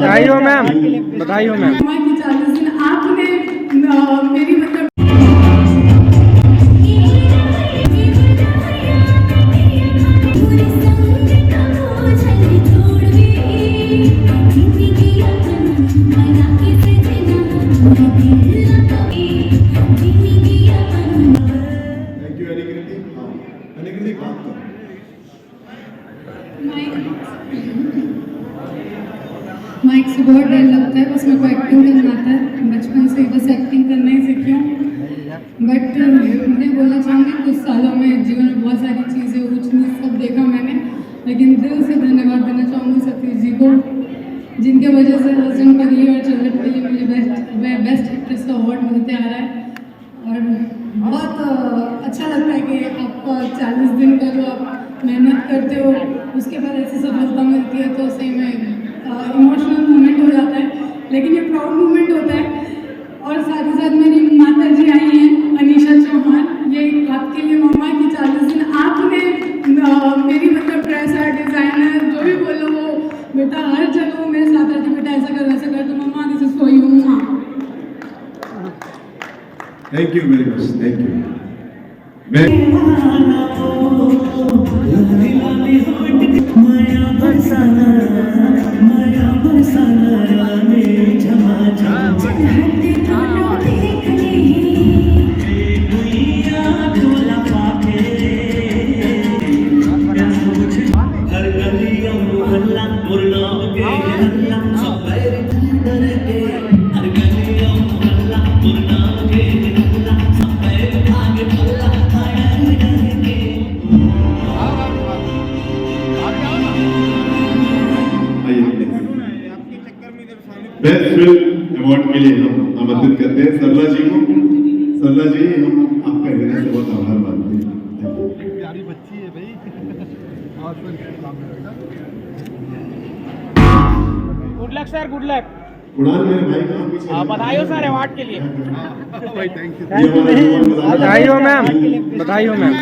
बधाई हो मैम, बधाई हो मैम। 40 दिन आपने मेरी मतलब anikriti बात करो। माइक से बहुत डर लगता है, बस मेरे को एक्टिंग करना आता है, बचपन से ही बस एक्टिंग करना ही सीखी हूँ। बट मैं बोलना चाहूँगी कुछ सालों में जीवन में बहुत सारी चीज़ें ऊंच नीच सब देखा मैंने, लेकिन दिल से धन्यवाद देना चाहूँगी सतीश जी को, जिनके वजह से हस्बैंड के लिए और चिल्ड्रन के लिए मुझे बेस्ट एक्ट्रेस का अवार्ड मिलते आ रहा है। और बहुत अच्छा लगता है कि आपका 40 दिन का जो आप मेहनत करते हो उसके बाद ऐसी सफलता मिलती है, तो सही में इमोशनल मोमेंट हो जाता है, लेकिन ये प्राउड मोमेंट होता है। और साथ ही साथ मेरी माता जी आई हैं अनीशा चौहान, ये आपके लिए मम्मा की 40 दिन आपने मेरी मतलब ड्रेसर डिज़ाइनर जो भी बोलो वो बेटा हर जगह मेरे साथ आती, बेटा ऐसा कर वैसा कर, तो mama this is for you mama. Thank you very much, thank you. Best film award के लिए हम आमंत्रित करते हैं सरला जी को। सरला जी, हम आपका हृदय से बहुत आभार मानते हैं। प्यारी बच्ची है भाई। Good luck sir, good luck. उड़ान मेरे भाई का पीछे बधाई हो सर अवार्ड के लिए। भाई थैंक यू। बधाई हो मैम, बधाई हो मैम।